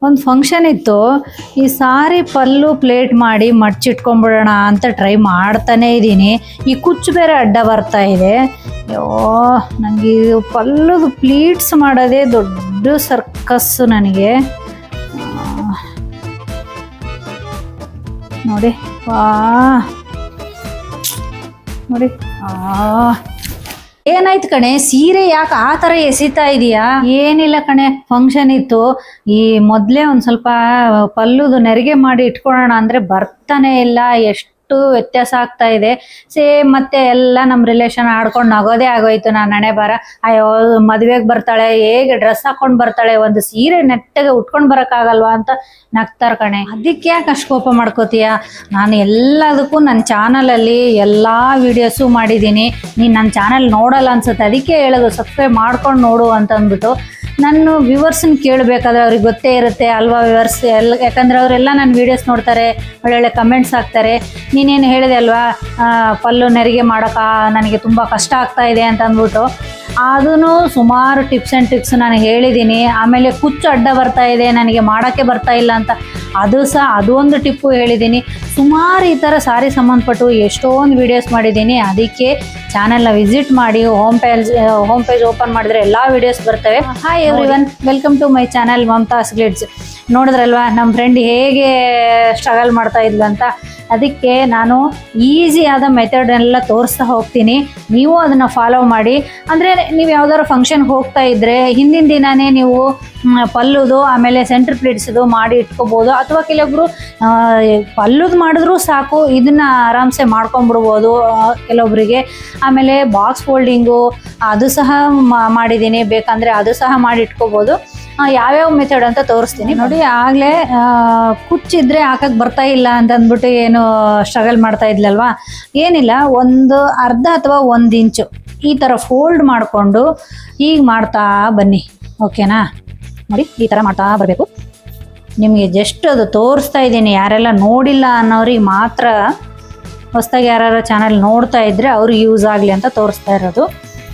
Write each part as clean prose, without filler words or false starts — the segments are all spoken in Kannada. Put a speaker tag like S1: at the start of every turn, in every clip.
S1: ಒಂದು ಫಂಕ್ಷನ್ ಇತ್ತು. ಈ ಸಾರಿ ಪಲ್ಲು ಪ್ಲೇಟ್ ಮಾಡಿ ಮಡ್ಚಿಟ್ಕೊಂಡ್ಬಿಡೋಣ ಅಂತ ಟ್ರೈ ಮಾಡ್ತಾನೇ ಇದ್ದೀನಿ. ಈ ಕುಚ್ಚು ಬೇರೆ ಅಡ್ಡ ಬರ್ತಾ ಇದೆ. ಅಯ್ಯೋ, ನನಗೆ ಇದು ಪಲ್ಲುದು ಪ್ಲೀಟ್ಸ್ ಮಾಡೋದೇ ದೊಡ್ಡ ಸರ್ಕಸ್ಸು ನನಗೆ. ನೋಡಿ ನೋಡಿ ಏನಾಯ್ತು ಕಣೆ, ಸೀರೆ ಯಾಕೆ ಆ ಥರ ಎಸಿತಾ ಇದೀಯಾ? ಏನಿಲ್ಲ ಕಣೆ, ಫಂಕ್ಷನ್ ಇತ್ತು. ಈ ಮೊದಲೇ ಒಂದು ಸ್ವಲ್ಪ ಪಲ್ಲುದು ನೆರಿಗೆ ಮಾಡಿ ಇಟ್ಕೊಳ್ಳೋಣ ಅಂದರೆ ಬರ್ತಾನೆ ಇಲ್ಲ. ಎಷ್ಟು ವ್ಯತ್ಯಾಸ ಆಗ್ತಾ ಇದೆ. ಸೇಮ್ ಮತ್ತೆ ಎಲ್ಲ ನಮ್ಮ ರಿಲೇಷನ್ ಆಡ್ಕೊಂಡು ನಗೋದೇ ಆಗೋಯ್ತು. ನಾನು ಹಣೆ ಬರ, ಅಯ್ಯೋ ಮದುವೆಗೆ ಬರ್ತಾಳೆ, ಹೇಗೆ ಡ್ರೆಸ್ ಹಾಕೊಂಡು ಬರ್ತಾಳೆ, ಒಂದು ಸೀರೆ ನೆಟ್ಟಗೆ ಉಟ್ಕೊಂಡು ಬರೋಕ್ಕಾಗಲ್ವಾ ಅಂತ ನಗ್ತಾರ ಕಣೆ. ಅದಕ್ಕೆ ಯಾಕೆ ಅಷ್ಟು ಕೋಪ ಮಾಡ್ಕೋತೀಯ? ನಾನು ಎಲ್ಲದಕ್ಕೂ ನನ್ನ ಚಾನಲಲ್ಲಿ ಎಲ್ಲ ವೀಡಿಯೋಸು ಮಾಡಿದ್ದೀನಿ. ನೀನು ನನ್ನ ಚಾನಲ್ ನೋಡಲ್ಲ ಅನ್ಸುತ್ತೆ, ಅದಕ್ಕೆ ಹೇಳೋದು ಸಬ್ಸ್ಕ್ರೈಬ್ ಮಾಡ್ಕೊಂಡು ನೋಡು ಅಂತಂದ್ಬಿಟ್ಟು. ನಾನು ವ್ಯೂವರ್ಸನ್ನ ಕೇಳಬೇಕಾದ್ರೆ ಅವ್ರಿಗೆ ಗೊತ್ತೇ ಇರುತ್ತೆ ಅಲ್ವಾ ವ್ಯೂವರ್ಸ್ ಎಲ್ಲ, ಯಾಕಂದರೆ ಅವರೆಲ್ಲ ನನ್ನ ವೀಡಿಯೋಸ್ ನೋಡ್ತಾರೆ, ಒಳ್ಳೊಳ್ಳೆ ಕಮೆಂಟ್ಸ್ ಹಾಕ್ತಾರೆ. ನೀನೇನು ಹೇಳಿದೆ ಅಲ್ವಾ, ಪಲ್ಲು ನೆರಿಗೆ ಮಾಡೋಕೆ ನನಗೆ ತುಂಬ ಕಷ್ಟ ಆಗ್ತಾ ಇದೆ ಅಂತ ಅಂದ್ಬಿಟ್ಟು, ಅದೂ ಸುಮಾರು ಟಿಪ್ಸ್ ಆ್ಯಂಡ್ ಟ್ರಿಕ್ಸ್ ನಾನು ಹೇಳಿದ್ದೀನಿ. ಆಮೇಲೆ ಕುಚ್ಚು ಅಡ್ಡ ಬರ್ತಾ ಇದೆ, ನನಗೆ ಮಾಡೋಕ್ಕೆ ಬರ್ತಾ ಇಲ್ಲ ಅಂತ ಅದು ಸಹ ಅದು ಒಂದು ಟಿಪ್ಪು ಹೇಳಿದ್ದೀನಿ. ಸುಮಾರು ಈ ಥರ ಸಾರಿ ಸಂಬಂಧಪಟ್ಟು ಎಷ್ಟೊಂದು ವೀಡಿಯೋಸ್ ಮಾಡಿದ್ದೀನಿ. ಅದಕ್ಕೆ ಚಾನಲ್ನ ವಿಸಿಟ್ ಮಾಡಿ ಹೋಮ್ ಪೇಜ್ ಓಪನ್ ಮಾಡಿದ್ರೆ ಎಲ್ಲ ವೀಡಿಯೋಸ್ ಬರ್ತವೆ. Hi everyone, welcome to my channel Mamata's glitz. ನೋಡಿದ್ರಲ್ವಾ ನಮ್ಮ ಫ್ರೆಂಡ್ ಹೇಗೆ ಸ್ಟ್ರಗಲ್ ಮಾಡ್ತಾ ಇದ್ಲು ಅಂತ. ಅದಕ್ಕೆ ನಾನು ಈಸಿಯಾದ ಮೆಥಡನ್ನೆಲ್ಲ ತೋರಿಸ್ತಾ ಹೋಗ್ತೀನಿ, ನೀವು ಅದನ್ನು ಫಾಲೋ ಮಾಡಿ. ಅಂದರೆ ನೀವು ಯಾವ್ದಾದ್ರು ಫಂಕ್ಷನ್ಗೆ ಹೋಗ್ತಾ ಇದ್ದರೆ ಹಿಂದಿನ ದಿನವೇ ನೀವು ಪಲ್ಲುದು ಆಮೇಲೆ ಸೆಂಟ್ರ್ ಪ್ಲೇಟ್ಸ್ದು ಮಾಡಿ ಇಟ್ಕೋಬೋದು. ಅಥವಾ ಕೆಲವೊಬ್ಬರು ಪಲ್ಲುದು ಮಾಡಿದ್ರೂ ಸಾಕು, ಇದನ್ನು ಆರಾಮ್ಸೆ ಮಾಡ್ಕೊಂಬಿಡ್ಬೋದು ಕೆಲವೊಬ್ಬರಿಗೆ. ಆಮೇಲೆ ಬಾಕ್ಸ್ ಫೋಲ್ಡಿಂಗು ಅದು ಸಹ ಮಾಡಿದ್ದೀನಿ, ಬೇಕಂದರೆ ಅದು ಸಹ ಮಾಡಿ ಇಟ್ಕೋಬೋದು. ಯಾವ್ಯಾವ ಮೆಥಡ್ ಅಂತ ತೋರಿಸ್ತೀನಿ ನೋಡಿ. ಆಗಲೇ ಕುಚ್ಚಿದ್ರೆ ಹಾಕಕ್ಕೆ ಬರ್ತಾ ಇಲ್ಲ ಅಂತ ಅಂದ್ಬಿಟ್ಟು ಏನು ಸ್ಟ್ರಗಲ್ ಮಾಡ್ತಾ ಇದ್ಲಲ್ವಾ, ಏನಿಲ್ಲ, ಒಂದು ಅರ್ಧ ಅಥವಾ 1 ಇಂಚು ಈ ಥರ ಫೋಲ್ಡ್ ಮಾಡಿಕೊಂಡು ಈಗ ಮಾಡ್ತಾ ಬನ್ನಿ, ಓಕೆನಾ? ನೋಡಿ ಈ ಥರ ಮಾಡ್ತಾ ಬರಬೇಕು. ನಿಮಗೆ ಜಸ್ಟ್ ಅದು ತೋರಿಸ್ತಾ ಇದ್ದೀನಿ, ಯಾರೆಲ್ಲ ನೋಡಿಲ್ಲ ಅನ್ನೋರಿಗೆ ಮಾತ್ರ, ಹೊಸದಾಗಿ ಯಾರು ಚಾನಲ್ ನೋಡ್ತಾ ಇದ್ದರೆ ಅವ್ರಿಗೆ ಯೂಸ್ ಆಗಲಿ ಅಂತ ತೋರಿಸ್ತಾ ಇರೋದು.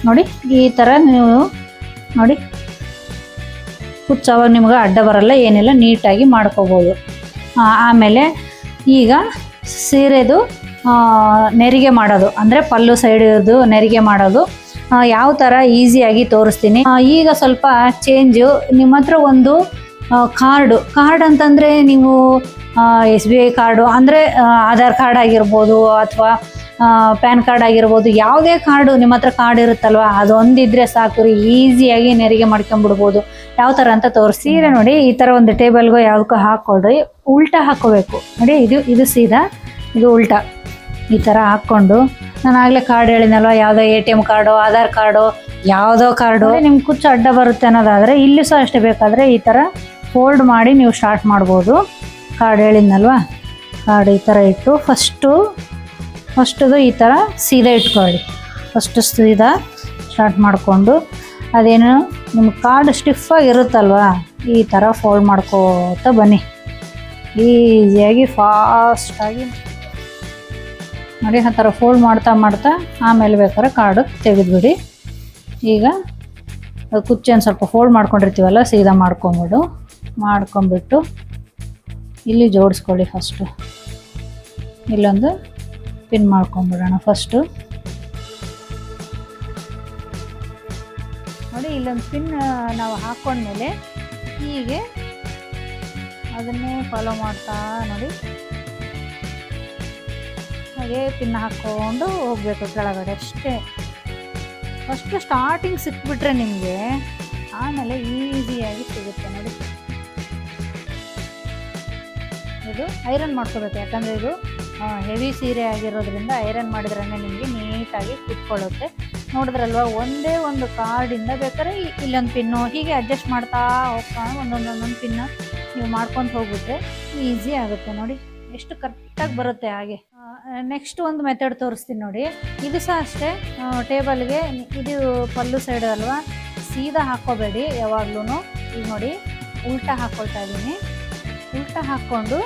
S1: ನೋಡಿ ಈ ಥರ ನೀವು ನೋಡಿ, ಕುಚ್ಚು ಅವಾಗ ನಿಮ್ಗೆ ಅಡ್ಡ ಬರಲ್ಲ, ಏನಿಲ್ಲ, ನೀಟಾಗಿ ಮಾಡ್ಕೋಬೋದು. ಆಮೇಲೆ ಈಗ ಸೀರೆದು ನೆರಿಗೆ ಮಾಡೋದು, ಅಂದರೆ ಪಲ್ಲು ಸೈಡದು ನೆರಿಗೆ ಮಾಡೋದು ಯಾವ ಥರ ಈಸಿಯಾಗಿ ತೋರಿಸ್ತೀನಿ. ಈಗ ಸ್ವಲ್ಪ ಚೇಂಜು, ನಿಮ್ಮ ಹತ್ರ ಒಂದು ಕಾರ್ಡ್ ಅಂತಂದರೆ ನೀವು SBI ಕಾರ್ಡು ಅಂದರೆ ಆಧಾರ್ ಕಾರ್ಡ್ ಆಗಿರ್ಬೋದು ಅಥವಾ ಪ್ಯಾನ್ ಕಾರ್ಡ್ ಆಗಿರ್ಬೋದು, ಯಾವುದೇ ಕಾರ್ಡು ನಿಮ್ಮ ಹತ್ರ ಕಾರ್ಡ್ ಇರುತ್ತಲ್ವ, ಅದೊಂದಿದ್ರೆ ಸಾಕು ರೀ, ಈಸಿಯಾಗಿ ನೆರಿಗೆ ಮಾಡ್ಕೊಂಬಿಡ್ಬೋದು. ಯಾವ ಥರ ಅಂತ ತೋರಿಸಿ. ಸೀರೆ ನೋಡಿ ಈ ಥರ ಒಂದು ಟೇಬಲ್ಗೋ ಯಾವುದಕ್ಕೋ ಹಾಕ್ಕೊಳ್ರಿ, ಉಲ್ಟಾ ಹಾಕ್ಕೋಬೇಕು ನೋಡಿ. ಇದು ಸೀದಾ, ಇದು ಉಲ್ಟಾ, ಈ ಥರ ಹಾಕ್ಕೊಂಡು, ನಾನು ಆಗಲೇ ಕಾರ್ಡ್ ಹೇಳಿದ್ನಲ್ವ, ಯಾವುದೋ ATM ಕಾರ್ಡು, ಆಧಾರ್ ಕಾರ್ಡು, ಯಾವುದೋ ಕಾರ್ಡು ನಿಮ್ಗೆ ಕುಚ್ಚು ಅಡ್ಡ ಬರುತ್ತೆ ಅನ್ನೋದಾದರೆ ಇಲ್ಲೂ ಸಹ ಅಷ್ಟೇ. ಬೇಕಾದರೆ ಈ ಥರ ಫೋಲ್ಡ್ ಮಾಡಿ ನೀವು ಸ್ಟಾರ್ಟ್ ಮಾಡ್ಬೋದು. ಕಾರ್ಡ್ ಹೇಳಿದ್ನಲ್ವ, ಕಾರ್ಡ್ ಈ ಥರ ಇಟ್ಟು ಫಸ್ಟದು ಈ ಥರ ಸೀದಾ ಇಟ್ಕೊಳ್ಳಿ. ಫಸ್ಟು ಸೀದಾ ಸ್ಟಾರ್ಟ್ ಮಾಡಿಕೊಂಡು, ಅದೇನು ನಿಮ್ಮ ಕಾರ್ಡ್ ಸ್ಟಿಫಾಗಿರುತ್ತಲ್ವ, ಈ ಥರ ಫೋಲ್ಡ್ ಮಾಡ್ಕೋತಾ ಬನ್ನಿ, ಈಸಿಯಾಗಿ ಫಾಸ್ಟಾಗಿ ನೋಡಿ. ಆ ಥರ ಫೋಲ್ಡ್ ಮಾಡ್ತಾ ಆಮೇಲೆ ಬೇಕಾದ್ರೆ ಕಾರ್ಡು ತೆಗೆದುಬಿಡಿ. ಈಗ ಕುಚ್ಚೇನು ಸ್ವಲ್ಪ ಫೋಲ್ಡ್ ಮಾಡ್ಕೊಂಡಿರ್ತೀವಲ್ಲ, ಸೀದಾ ಮಾಡ್ಕೊಂಬಿಟ್ಟು ಇಲ್ಲಿ ಜೋಡಿಸ್ಕೊಳ್ಳಿ. ಫಸ್ಟು ಇಲ್ಲೊಂದು ಪಿನ್ ಮಾಡ್ಕೊಂಬಿಡೋಣ. ಫಸ್ಟು ನೋಡಿ, ಇಲ್ಲೊಂದು ಪಿನ್ ನಾವು ಹಾಕ್ಕೊಂಡ್ಮೇಲೆ ಹೀಗೆ ಅದನ್ನೇ ಫಾಲೋ ಮಾಡ್ತಾ ನೋಡಿ, ಹಾಗೆ ಪಿನ್ ಹಾಕ್ಕೊಂಡು ಹೋಗಬೇಕು ಕೆಳಗಡೆ ಅಷ್ಟೇ. ಫಸ್ಟು ಸ್ಟಾರ್ಟಿಂಗ್ ಸಿಕ್ಬಿಟ್ರೆ ನಿಮಗೆ ಆಮೇಲೆ ಈಸಿಯಾಗಿ ಸಿಗುತ್ತೆ ನೋಡಿ. ಇದು ಐರನ್ ಮಾಡ್ಕೋಬೇಕು, ಯಾಕಂದರೆ ಇದು ಹೆವಿ ಸೀರೆ ಆಗಿರೋದ್ರಿಂದ ಐರನ್ ಮಾಡಿದ್ರೇ ನಿಮಗೆ ನೀಟಾಗಿ ಕುತ್ಕೊಳ್ಳುತ್ತೆ. ನೋಡಿದ್ರಲ್ವ, ಒಂದೇ ಒಂದು ಕಾರ್ಡಿಂದ ಬೇಕಾದ್ರೆ ಇಲ್ಲೊಂದು ಪಿನ್ನು ಹೀಗೆ ಅಡ್ಜಸ್ಟ್ ಮಾಡ್ತಾ ಹೋಗ್ಕೊಂಡು ಒಂದೊಂದು ಪಿನ್ನು ನೀವು ಮಾಡ್ಕೊಂಡು ಹೋಗ್ಬಿಟ್ರೆ ಈಸಿ ಆಗುತ್ತೆ ನೋಡಿ, ಎಷ್ಟು ಕರೆಕ್ಟಾಗಿ ಬರುತ್ತೆ. ಹಾಗೆ ನೆಕ್ಸ್ಟ್ ಒಂದು ಮೆಥಡ್ ತೋರಿಸ್ತೀನಿ ನೋಡಿ. ಇದು ಸಹ ಅಷ್ಟೇ, ಟೇಬಲ್ಗೆ ಇದು ಪಲ್ಲು ಸೈಡ್ ಅಲ್ವಾ, ಸೀದಾ ಹಾಕ್ಕೋಬೇಡಿ ಯಾವಾಗ್ಲೂ. ಈಗ ನೋಡಿ ಉಲ್ಟಾ ಹಾಕ್ಕೊಳ್ತಾ ಇದ್ದೀನಿ. ಉಲ್ಟಾ ಹಾಕ್ಕೊಂಡು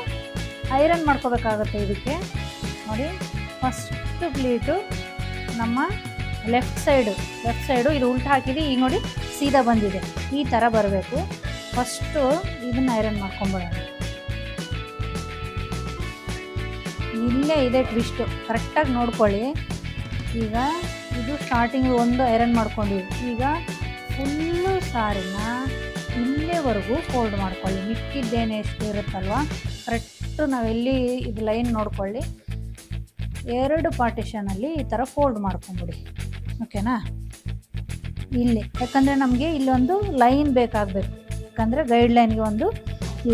S1: ಐರನ್ ಮಾಡ್ಕೋಬೇಕಾಗುತ್ತೆ. ಇದಕ್ಕೆ ನೋಡಿ, ಫಸ್ಟು ಪ್ಲೀಟು ನಮ್ಮ ಲೆಫ್ಟ್ ಸೈಡು ಇದು ಉಲ್ಟಾ ಹಾಕಿದೆ. ಈಗ ನೋಡಿ ಸೀದಾ ಬಂದಿದೆ, ಈ ಥರ ಬರಬೇಕು. ಫಸ್ಟು ಇದನ್ನ ಐರನ್ ಮಾಡ್ಕೊಂಬಿಡೋಣ. ಇಲ್ಲೇ ಇದೆ ಟ್ವಿಸ್ಟು, ಕರೆಕ್ಟಾಗಿ ನೋಡ್ಕೊಳ್ಳಿ. ಈಗ ಇದು ಸ್ಟಾರ್ಟಿಂಗ್ ಒಂದು ಐರನ್ ಮಾಡ್ಕೊಂಡಿವಿ. ಈಗ ಫುಲ್ಲು ಸಾರಿನ ಇಲ್ಲೇವರೆಗೂ ಫೋಲ್ಡ್ ಮಾಡ್ಕೊಳ್ಳಿ. ಮಿಕ್ಕಿದ್ದೇನೆ ಎಷ್ಟು ಇರುತ್ತಲ್ವ ಕರೆಕ್ಟು ನಾವೆಲ್ಲಿ ಇದು ಲೈನ್ ನೋಡ್ಕೊಳ್ಳಿ. 2 ಪಾರ್ಟಿಷನಲ್ಲಿ ಈ ಥರ ಫೋಲ್ಡ್ ಮಾಡ್ಕೊಂಬಿಡಿ. ಓಕೆನಾ? ಇಲ್ಲಿ ಯಾಕಂದರೆ ನಮಗೆ ಇಲ್ಲೊಂದು ಲೈನ್ ಬೇಕಾಗಬೇಕು. ಯಾಕಂದರೆ ಗೈಡ್ಲೈನ್ಗೆ ಒಂದು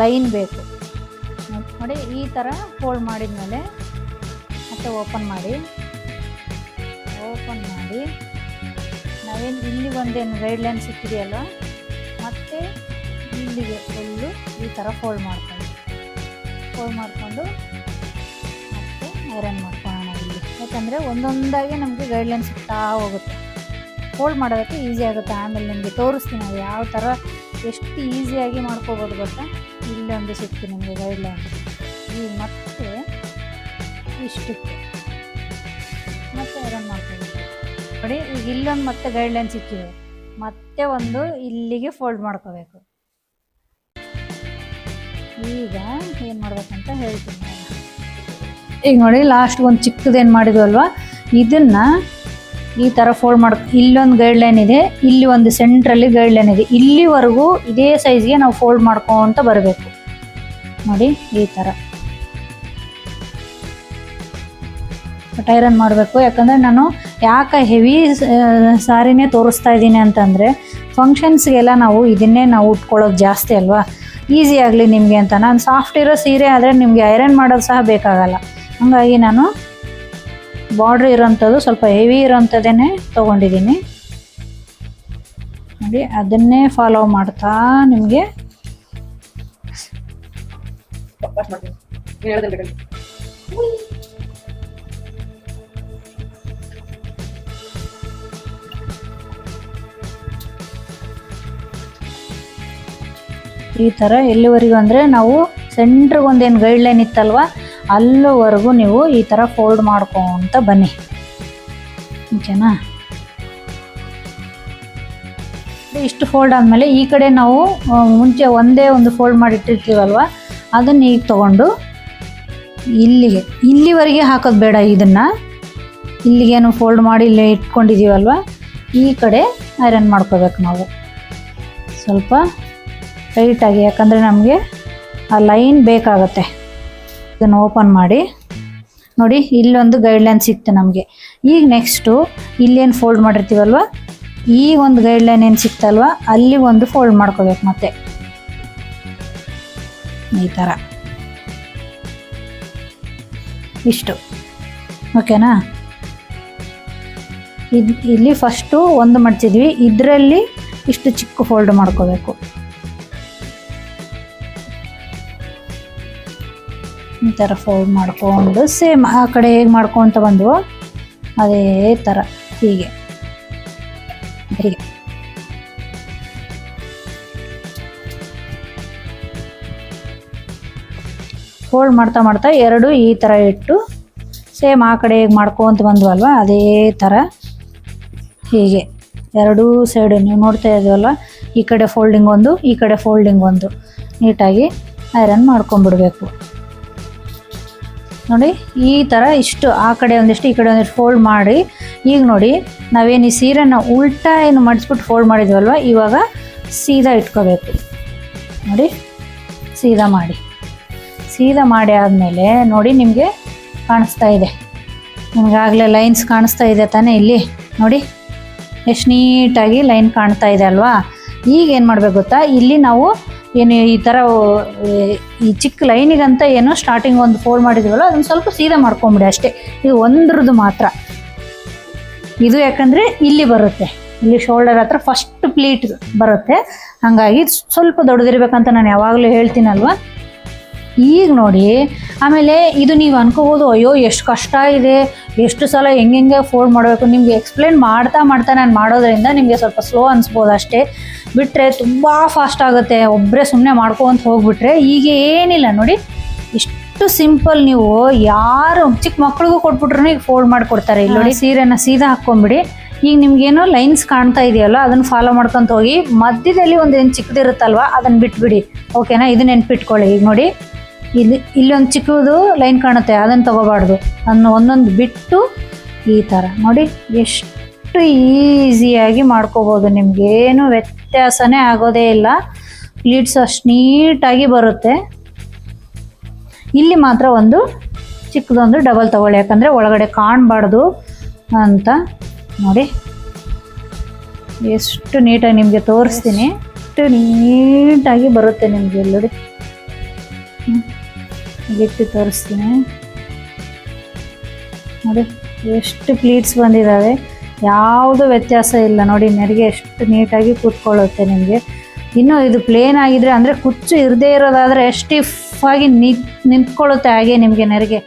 S1: ಲೈನ್ ಬೇಕು ನೋಡಿ. ಈ ಥರ ಫೋಲ್ಡ್ ಮಾಡಿದ್ಮೇಲೆ ಮತ್ತೆ ಓಪನ್ ಮಾಡಿ ನಾವೇನು ಇಲ್ಲಿ ಒಂದೇನು ಗೈಡ್ಲೈನ್ ಸಿಕ್ಕಿದೆಯಲ್ಲ, ಮತ್ತು ಇಲ್ಲಿಗೆ ಫುಲ್ಲು ಈ ಥರ ಫೋಲ್ಡ್ ಮಾಡಿಕೊಂಡು ಮತ್ತೆ ಐರನ್ ಮಾಡ್ಕೊಳ್ಳೋಣ ಇಲ್ಲಿ. ಯಾಕಂದರೆ ಒಂದೊಂದಾಗಿ ನಮಗೆ ಗೈಡ್ಲೈನ್ ಸಿಗ್ತಾ ಹೋಗುತ್ತೆ. ಫೋಲ್ಡ್ ಮಾಡೋದಕ್ಕೆ ಈಸಿ ಆಗುತ್ತೆ. ಆಮೇಲೆ ನಿಮಗೆ ತೋರಿಸ್ತೀನಿ ಅದು ಯಾವ ಥರ ಎಷ್ಟು ಈಸಿಯಾಗಿ ಮಾಡ್ಕೋಬೋದು ಗೊತ್ತಾ. ಇಲ್ಲೊಂದು ಸಿಕ್ತು ನಿಮಗೆ ಗೈಡ್ಲೈನ್. ಈಗ ಮತ್ತೆ ಇಷ್ಟಕ್ಕೆ ಮತ್ತೆ ಐರನ್ ಮಾಡ್ಕೋಬೇಕು ನೋಡಿ. ಈಗ ಇಲ್ಲೊಂದು ಮತ್ತೆ ಗೈಡ್ಲೈನ್ ಸಿಕ್ಕಿದೆ, ಮತ್ತೆ ಒಂದು ಇಲ್ಲಿಗೆ ಫೋಲ್ಡ್ ಮಾಡ್ಕೋಬೇಕು. ಈಗ ಏನು ಮಾಡ್ಬೇಕಂತ ಹೇಳ್ತೀನಿ ನಾನು. ಈಗ ನೋಡಿ ಲಾಸ್ಟ್ ಒಂದು ಚಿಕ್ಕದೇನು ಮಾಡಿದ್ವಲ್ವ, ಇದನ್ನು ಈ ಥರ ಫೋಲ್ಡ್ ಇಲ್ಲೊಂದು ಗೈಡ್ಲೈನ್ ಇದೆ, ಇಲ್ಲಿ ಒಂದು ಸೆಂಟ್ರಲ್ಲಿ ಗೈಡ್ಲೈನ್ ಇದೆ. ಇಲ್ಲಿವರೆಗೂ ಇದೇ ಸೈಜ್ಗೆ ನಾವು ಫೋಲ್ಡ್ ಮಾಡ್ಕೊತ ಬರಬೇಕು ನೋಡಿ. ಈ ಥರ ಐರನ್ ಮಾಡಬೇಕು. ಯಾಕಂದರೆ ನಾನು ಯಾಕೆ ಹೆವಿ ಸಾರಿನೇ ತೋರಿಸ್ತಾ ಇದ್ದೀನಿ ಅಂತಂದರೆ, ಫಂಕ್ಷನ್ಸ್ಗೆಲ್ಲ ನಾವು ಇದನ್ನೇ ನಾವು ಉಟ್ಕೊಳ್ಳೋದು ಜಾಸ್ತಿ ಅಲ್ವಾ, ಈಸಿ ಆಗಲಿ ನಿಮಗೆ ಅಂತ. ನಾನು ಸಾಫ್ಟ್ ಇರೋ ಸೀರೆ ಆದರೆ ನಿಮಗೆ ಐರನ್ ಮಾಡೋದು ಸಹ ಬೇಕಾಗಲ್ಲ. ಹಾಗಾಗಿ ನಾನು ಬಾರ್ಡ್ರ್ ಇರೋಂಥದ್ದು ಸ್ವಲ್ಪ ಹೆವಿ ಇರೋಂಥದ್ದೇ ತೊಗೊಂಡಿದ್ದೀನಿ ನೋಡಿ. ಅದನ್ನೇ ಫಾಲೋ ಮಾಡ್ತಾ ನಿಮಗೆ ಈ ಥರ ಎಲ್ಲಿವರೆಗೂ ಅಂದರೆ ನಾವು ಸೆಂಟ್ರಿಗೆ ಒಂದೇನು ಗೈಡ್ಲೈನ್ ಇತ್ತಲ್ವ ಅಲ್ಲಿವರೆಗೂ ನೀವು ಈ ಥರ ಫೋಲ್ಡ್ ಮಾಡ್ಕೊತ ಬನ್ನಿ. ಓಕೆನಾ? ಇಷ್ಟು ಫೋಲ್ಡ್ ಆದಮೇಲೆ ಈ ಕಡೆ ನಾವು ಮುಂಚೆ ಒಂದೇ ಒಂದು ಫೋಲ್ಡ್ ಮಾಡಿಟ್ಟಿರ್ತೀವಲ್ವ, ಅದನ್ನು ಈಗ ತೊಗೊಂಡು ಇಲ್ಲಿವರೆಗೆ ಹಾಕೋದು ಬೇಡ. ಇದನ್ನು ಇಲ್ಲಿಗೇನು ಫೋಲ್ಡ್ ಮಾಡಿ ಇಲ್ಲೇ ಇಟ್ಕೊಂಡಿದ್ದೀವಲ್ವ, ಈ ಕಡೆ ಐರನ್ ಮಾಡ್ಕೋಬೇಕು ನಾವು ಸ್ವಲ್ಪ ಟೈಟಾಗಿ. ಯಾಕಂದರೆ ನಮಗೆ ಆ ಲೈನ್ ಬೇಕಾಗುತ್ತೆ. ಇದನ್ನು ಓಪನ್ ಮಾಡಿ ನೋಡಿ, ಇಲ್ಲೊಂದು ಗೈಡ್ಲೈನ್ ಸಿಕ್ತು ನಮಗೆ. ಈಗ ನೆಕ್ಸ್ಟು ಇಲ್ಲೇನು ಫೋಲ್ಡ್ ಮಾಡಿರ್ತೀವಲ್ವ, ಈ ಒಂದು ಗೈಡ್ಲೈನ್ ಏನು ಸಿಕ್ತಲ್ವ ಅಲ್ಲಿ ಒಂದು ಫೋಲ್ಡ್ ಮಾಡ್ಕೋಬೇಕು ಮತ್ತೆ ಈ ಥರ ಇಷ್ಟು. ಓಕೆನಾ? ಇಲ್ಲಿ ಫಸ್ಟು ಒಂದು ಮಡ್ಚಿದ್ವಿ, ಇದರಲ್ಲಿ ಇಷ್ಟು ಚಿಕ್ಕ ಫೋಲ್ಡ್ ಮಾಡ್ಕೋಬೇಕು. ಈ ಥರ ಫೋಲ್ಡ್ ಮಾಡ್ಕೊಂಡು ಸೇಮ್ ಆ ಕಡೆ ಹೇಗೆ ಮಾಡ್ಕೊತ ಬಂದವು ಅದೇ ಥರ ಹೀಗೆ ಫೋಲ್ಡ್ ಮಾಡ್ತಾ ಎರಡು ಈ ಥರ ಇಟ್ಟು ಸೇಮ್ ಆ ಕಡೆ ಹೇಗೆ ಮಾಡ್ಕೊತ ಬಂದ್ವಲ್ವ ಅದೇ ಥರ ಹೀಗೆ ಎರಡೂ ಸೈಡು ನೀವು ನೋಡ್ತಾ ಇದ್ದೀವಲ್ವ, ಈ ಕಡೆ ಫೋಲ್ಡಿಂಗ್ ಒಂದು, ಈ ಕಡೆ ಫೋಲ್ಡಿಂಗ್ ಒಂದು, ನೀಟಾಗಿ ಐರನ್ ಮಾಡ್ಕೊಂಡ್ಬಿಡ್ಬೇಕು ನೋಡಿ. ಈ ಥರ ಇಷ್ಟು ಆ ಕಡೆ ಒಂದಿಷ್ಟು ಈ ಕಡೆ ಒಂದಿಷ್ಟು ಫೋಲ್ಡ್ ಮಾಡಿ, ಈಗ ನೋಡಿ ನಾವೇನು ಈ ಸೀರೆನ ಉಲ್ಟಾ ಏನು ಮಡಿಸ್ಬಿಟ್ಟು ಫೋಲ್ಡ್ ಮಾಡಿದ್ವಲ್ವ, ಇವಾಗ ಸೀದಾ ಇಟ್ಕೋಬೇಕು ನೋಡಿ. ಸೀದಾ ಮಾಡಿ ಆದಮೇಲೆ ನೋಡಿ ನಿಮಗೆ ಕಾಣಿಸ್ತಾ ಇದೆ, ನಿಮಗಾಗಲೇ ಲೈನ್ಸ್ ಕಾಣಿಸ್ತಾ ಇದೆ ತಾನೇ, ಇಲ್ಲಿ ನೋಡಿ ಎಷ್ಟು ನೀಟಾಗಿ ಲೈನ್ ಕಾಣ್ತಾ ಇದೆ ಅಲ್ವಾ. ಈಗ ಏನು ಮಾಡಬೇಕು ಗೊತ್ತಾ, ಇಲ್ಲಿ ನಾವು ಏನು ಈ ಥರ ಈ ಚಿಕ್ಕ ಲೈನಿಗಂತ ಏನು ಸ್ಟಾರ್ಟಿಂಗ್ ಒಂದು ಫೋಲ್ಡ್ ಮಾಡಿದ್ವಲ್ಲ ಅದನ್ನು ಸ್ವಲ್ಪ ಸೀದಾ ಮಾಡ್ಕೊಂಬಿಡಿ ಅಷ್ಟೇ. ಇದು ಒಂದ್ರದ್ದು ಮಾತ್ರ ಇದು, ಯಾಕಂದರೆ ಇಲ್ಲಿ ಬರುತ್ತೆ, ಇಲ್ಲಿ ಶೋಲ್ಡರ್ ಹತ್ರ ಫಸ್ಟ್ ಪ್ಲೀಟ್ ಬರುತ್ತೆ. ಹಾಗಾಗಿ ಸ್ವಲ್ಪ ದೊಡ್ಡದಿರ್ಬೇಕಂತ ನಾನು ಯಾವಾಗಲೂ ಹೇಳ್ತೀನಲ್ವ. ಈಗ ನೋಡಿ ಆಮೇಲೆ ಇದು ನೀವು ಅನ್ಕೋಬೋದು, ಅಯ್ಯೋ ಎಷ್ಟು ಕಷ್ಟ ಇದೆ, ಎಷ್ಟು ಸಲ ಹೆಂಗೆ ಫೋಲ್ಡ್ ಮಾಡಬೇಕು. ನಿಮಗೆ ಎಕ್ಸ್ಪ್ಲೇನ್ ಮಾಡ್ತಾ ನಾನು ಮಾಡೋದ್ರಿಂದ ನಿಮಗೆ ಸ್ವಲ್ಪ ಸ್ಲೋ ಅನಿಸ್ಬೋದು ಅಷ್ಟೇ, ಬಿಟ್ಟರೆ ತುಂಬ ಫಾಸ್ಟ್ ಆಗುತ್ತೆ ಒಬ್ಬರೇ ಸುಮ್ಮನೆ ಮಾಡ್ಕೊಂತ ಹೋಗ್ಬಿಟ್ರೆ. ಈಗ ಏನಿಲ್ಲ ನೋಡಿ, ಇಷ್ಟು ಸಿಂಪಲ್. ನೀವು ಯಾರು ಚಿಕ್ಕ ಮಕ್ಳಿಗೂ ಕೊಟ್ಬಿಟ್ರು ಈಗ ಫೋಲ್ಡ್ ಮಾಡಿಕೊಡ್ತಾರೆ. ಇಲ್ಲಿ ನೋಡಿ, ಸೀರೆನ ಸೀದಾ ಹಾಕ್ಕೊಂಬಿಡಿ. ಈಗ ನಿಮ್ಗೇನೋ ಲೈನ್ಸ್ ಕಾಣ್ತಾ ಇದೆಯಲ್ಲ ಅದನ್ನು ಫಾಲೋ ಮಾಡ್ಕೊಂತ ಹೋಗಿ, ಮಧ್ಯದಲ್ಲಿ ಒಂದು ಏನು ಚಿಕ್ಕದಿರುತ್ತಲ್ವ ಅದನ್ನು ಬಿಟ್ಬಿಡಿ. ಓಕೆನಾ? ಇದು ನೆನ್ಪಿಟ್ಕೊಳ್ಳಿ. ಈಗ ನೋಡಿ, ಇಲ್ಲೊಂದು ಚಿಕ್ಕದು ಲೈನ್ ಕಾಣುತ್ತೆ, ಅದನ್ನು ತಗೋಬಾರ್ದು. ಅದನ್ನು ಒಂದೊಂದು ಬಿಟ್ಟು ಈ ಥರ ನೋಡಿ ಎಷ್ಟು ಈಸಿಯಾಗಿ ಮಾಡ್ಕೋಬೋದು. ನಿಮಗೇನು ವ್ಯತ್ಯಾಸನೇ ಆಗೋದೇ ಇಲ್ಲ. ಪ್ಲೀಟ್ಸ್ ಅಷ್ಟು ನೀಟಾಗಿ ಬರುತ್ತೆ. ಇಲ್ಲಿ ಮಾತ್ರ ಒಂದು ಚಿಕ್ಕದೊಂದು ಡಬಲ್ ತಗೊಳ್ಳಿ, ಯಾಕಂದರೆ ಒಳಗಡೆ ಕಾಣಬಾರ್ದು ಅಂತ. ನೋಡಿ ಎಷ್ಟು ನೀಟಾಗಿ ನಿಮಗೆ ತೋರಿಸ್ತೀನಿ. ಎಷ್ಟು ನೀಟಾಗಿ ಬರುತ್ತೆ ನಿಮಗೆ. ಇಲ್ಲಿ ನೋಡಿ ಬಿಟ್ಟು ತೋರಿಸ್ತೀನಿ. ನೋಡಿ ಎಷ್ಟು ಪ್ಲೀಟ್ಸ್ ಬಂದಿದ್ದಾವೆ, ಯಾವುದು ವ್ಯತ್ಯಾಸ ಇಲ್ಲ. ನೋಡಿ ನೆರಿಗೆ ಎಷ್ಟು ನೀಟಾಗಿ ಕೂತ್ಕೊಳ್ಳುತ್ತೆ ನಿಮಗೆ. ಇನ್ನು ಇದು ಪ್ಲೇನ್ ಆಗಿದ್ರೆ ಅಂದರೆ ಕುಚ್ಚು ಇರದೇ ಇರೋದಾದರೆ ಸ್ಟಿಫ್ ಆಗಿ ನಿಂತ್ಕೊಳ್ಳುತ್ತೆ ಹಾಗೆ ನಿಮಗೆ ನೆರಿಗೆ.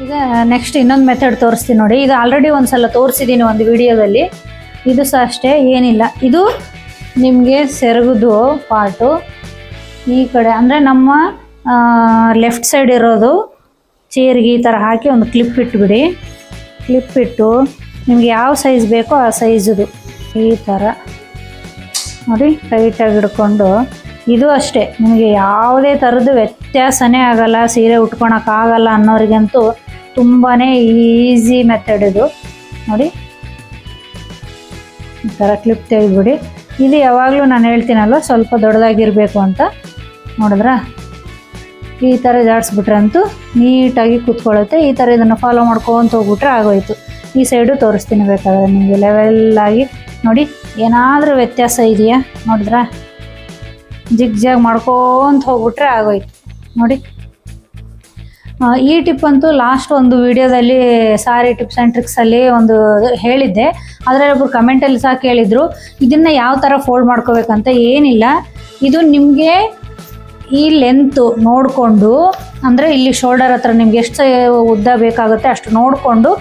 S1: ಈಗ ನೆಕ್ಸ್ಟ್ ಇನ್ನೊಂದು ಮೆಥಡ್ ತೋರಿಸ್ತೀನಿ ನೋಡಿ. ಇದು ಆಲ್ರೆಡಿ ಒಂದು ಸಲ ತೋರಿಸಿದ್ದೀನಿ ಒಂದು ವಿಡಿಯೋದಲ್ಲಿ. ಇದು ಸಹ ಅಷ್ಟೇ, ಏನಿಲ್ಲ. ಇದು ನಿಮಗೆ ಸೆರಗುದು ಪಾರ್ಟು ಈ ಕಡೆ ಅಂದರೆ ನಮ್ಮ ಲೆಫ್ಟ್ ಸೈಡ್ ಇರೋದು ಚೇರಿಗೆ ಈ ಥರ ಹಾಕಿ ಒಂದು ಕ್ಲಿಪ್ ಇಟ್ಬಿಡಿ. ಕ್ಲಿಪ್ ಇಟ್ಟು ನಿಮ್ಗೆ ಯಾವ ಸೈಜ್ ಬೇಕೋ ಆ ಸೈಜದು ಈ ಥರ ನೋಡಿ ಟೈಟಾಗಿ ಹಿಡ್ಕೊಂಡು, ಇದು ಅಷ್ಟೇ ನಿಮಗೆ ಯಾವುದೇ ಥರದ್ದು ವ್ಯತ್ಯಾಸನೇ ಆಗಲ್ಲ, ಸೀರೆ ಉಟ್ಕೊಳಕ್ಕಾಗಲ್ಲ ಅನ್ನೋರಿಗಂತೂ ತುಂಬಾ ಈಸಿ ಮೆಥಡ್ ಇದು. ನೋಡಿ ಈ ಥರ ಕ್ಲಿಪ್ ತೆಗೆದ್ಬಿಡಿ. ಇದು ಯಾವಾಗಲೂ ನಾನು ಹೇಳ್ತೀನಲ್ಲ ಸ್ವಲ್ಪ ದೊಡ್ಡದಾಗಿರಬೇಕು ಅಂತ. ನೋಡಿದ್ರಾ ಈ ಥರ ಜಾಡಿಸ್ಬಿಟ್ರೆ ಅಂತೂ ನೀಟಾಗಿ ಕೂತ್ಕೊಳ್ಳುತ್ತೆ. ಈ ಥರ ಇದನ್ನು ಫಾಲೋ ಮಾಡ್ಕೊತ ಹೋಗ್ಬಿಟ್ರೆ ಆಗೋಯ್ತು. ಈ ಸೈಡು ತೋರಿಸ್ತೀನಿ ಬೇಕಾದ್ರೆ ನಿಮಗೆ ಲೆವೆಲ್ಲಾಗಿ. ನೋಡಿ ಏನಾದರೂ ವ್ಯತ್ಯಾಸ ಇದೆಯಾ ನೋಡಿದ್ರಾ? ಜಿಗ್ ಜಾಗ್ ಮಾಡ್ಕೊತ ಹೋಗ್ಬಿಟ್ರೆ ಆಗೋಯ್ತು. ನೋಡಿ ಈ ಟಿಪ್ ಅಂತೂ ಲಾಸ್ಟ್ ಒಂದು ವಿಡಿಯೋದಲ್ಲಿ ಸಾರಿ ಟಿಪ್ಸ್ ಆ್ಯಂಡ್ ಟ್ರಿಕ್ಸಲ್ಲಿ ಒಂದು ಹೇಳಿದ್ದೆ. ಅದರಲ್ಲಿ ಒಬ್ಬರು ಕಮೆಂಟಲ್ಲಿ ಸಹ ಕೇಳಿದರು ಇದನ್ನು ಯಾವ ಥರ ಫೋಲ್ಡ್ ಮಾಡ್ಕೋಬೇಕಂತ. ಏನಿಲ್ಲ, ಇದು ನಿಮಗೆ ಈ ಲೆಂತು ನೋಡಿಕೊಂಡು, ಅಂದರೆ ಇಲ್ಲಿ ಶೋಲ್ಡರ್ ಹತ್ರ ನಿಮ್ಗೆ ಎಷ್ಟು ಉದ್ದ ಬೇಕಾಗುತ್ತೆ ಅಷ್ಟು ನೋಡಿಕೊಂಡು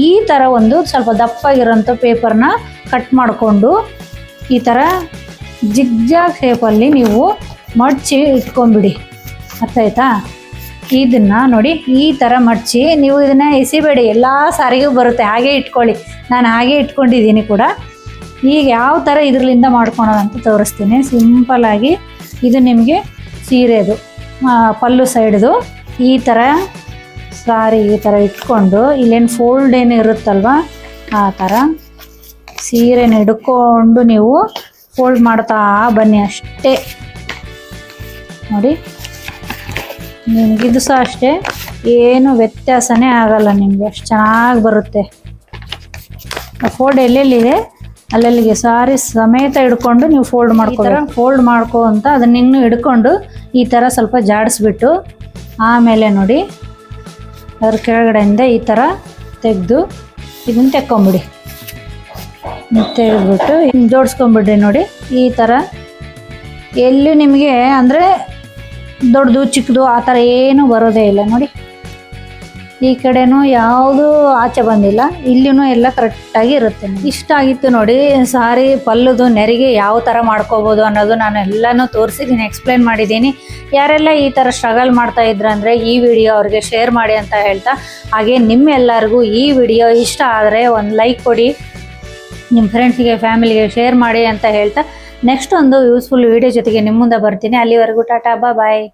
S1: ಈ ಥರ ಒಂದು ಸ್ವಲ್ಪ ದಪ್ಪಾಗಿರೋಂಥ ಪೇಪರ್ನ ಕಟ್ ಮಾಡಿಕೊಂಡು ಈ ಥರ ಜಿಗ್ಜಾಗ್ ಶೇಪಲ್ಲಿ ನೀವು ಮಡಚಿ ಇಟ್ಕೊಂಡ್ಬಿಡಿ. ಅರ್ಥ ಆಯ್ತಾ? ಇದನ್ನು ನೋಡಿ ಈ ಥರ ಮಡಚಿ ನೀವು ಇದನ್ನು ಎಸಿಬೇಡಿ, ಎಲ್ಲ ಸಾರಿಗೂ ಬರುತ್ತೆ. ಹಾಗೆ ಇಟ್ಕೊಳ್ಳಿ. ನಾನು ಹಾಗೆ ಇಟ್ಕೊಂಡಿದ್ದೀನಿ ಕೂಡ. ಈಗ ಯಾವ ಥರ ಇದರಿಂದ ಮಾಡ್ಕೊಳೋದಂತ ತೋರಿಸ್ತೀನಿ ಸಿಂಪಲ್ಲಾಗಿ. ಇದು ನಿಮಗೆ ಸೀರೆದು ಪಲ್ಲು ಸೈಡ್ದು ಈ ಥರ ಸಾರಿ ಈ ಥರ ಇಟ್ಕೊಂಡು ಇಲ್ಲೇನು ಫೋಲ್ಡ್ ಏನು ಇರುತ್ತಲ್ವ ಆ ಥರ ಸೀರೆನ ಹಿಡ್ಕೊಂಡು ನೀವು ಫೋಲ್ಡ್ ಮಾಡ್ತಾ ಬನ್ನಿ ಅಷ್ಟೇ. ನೋಡಿ ನಿಮಗಿದು ಸಹ ಅಷ್ಟೇ, ಏನು ವ್ಯತ್ಯಾಸನೇ ಆಗಲ್ಲ ನಿಮಗೆ, ಅಷ್ಟು ಚೆನ್ನಾಗಿ ಬರುತ್ತೆ. ಫೋಲ್ಡ್ ಎಲ್ಲೆಲ್ಲಿದೆ ಅಲ್ಲಲ್ಲಿಗೆ ಸಾರಿ ಸಮೇತ ಹಿಡ್ಕೊಂಡು ನೀವು ಫೋಲ್ಡ್ ಮಾಡ್ಕೊಬೇಕು. ಫೋಲ್ಡ್ ಮಾಡ್ಕೊ ಅಂತ ಅದನ್ನ ಇನ್ನೂ ಹಿಡ್ಕೊಂಡು ಈ ಥರ ಸ್ವಲ್ಪ ಜಾಡಿಸ್ಬಿಟ್ಟು ಆಮೇಲೆ ನೋಡಿ ಅದ್ರ ಕೆಳಗಡೆಯಿಂದ ಈ ಥರ ತೆಗೆದು ಇದನ್ನು ತೆಕ್ಕೊಂಬಿಡಿ. ತೆಗೆದ್ಬಿಟ್ಟು ಹಿಂಗೆ ಜೋಡಿಸ್ಕೊಂಬಿಡ್ರಿ. ನೋಡಿ ಈ ಥರ ಎಲ್ಲಿ ನಿಮಗೆ ಅಂದರೆ ದೊಡ್ಡದು ಚಿಕ್ಕದು ಆ ಥರ ಏನೂ ಬರೋದೇ ಇಲ್ಲ. ನೋಡಿ ಈ ಕಡೆನೂ ಯಾವುದು ಆಚೆ ಬಂದಿಲ್ಲ, ಇಲ್ಲಿನೂ ಎಲ್ಲ ಕರೆಕ್ಟಾಗಿ ಇರುತ್ತೆ. ಇಷ್ಟ ಆಗಿತ್ತು ನೋಡಿ ಸಾರಿ ಪಲ್ಲುದು ನೆರಿಗೆ ಯಾವ ಥರ ಮಾಡ್ಕೋಬೋದು ಅನ್ನೋದು ನಾನು ಎಲ್ಲನೂ ತೋರಿಸಿದ್ದೀನಿ, ಎಕ್ಸ್ಪ್ಲೇನ್ ಮಾಡಿದ್ದೀನಿ. ಯಾರೆಲ್ಲ ಈ ಥರ ಸ್ಟ್ರಗಲ್ ಮಾಡ್ತಾ ಇದ್ರು ಅಂದರೆ ಈ ವಿಡಿಯೋ ಅವ್ರಿಗೆ ಶೇರ್ ಮಾಡಿ ಅಂತ ಹೇಳ್ತಾ, ಹಾಗೆ ನಿಮ್ಮೆಲ್ಲರಿಗೂ ಈ ವಿಡಿಯೋ ಇಷ್ಟ ಆದರೆ ಒಂದು ಲೈಕ್ ಕೊಡಿ, ನಿಮ್ಮ ಫ್ರೆಂಡ್ಸಿಗೆ ಫ್ಯಾಮಿಲಿಗೆ ಶೇರ್ ಮಾಡಿ ಅಂತ ಹೇಳ್ತಾ ನೆಕ್ಸ್ಟ್ ಒಂದು ಯೂಸ್ಫುಲ್ ವಿಡಿಯೋ ಜೊತೆಗೆ ನಿಮ್ಮ ಮುಂದೆ ಬರ್ತೀನಿ. ಅಲ್ಲಿವರೆಗೂ ಟಾಟಾ ಬಾಯ್.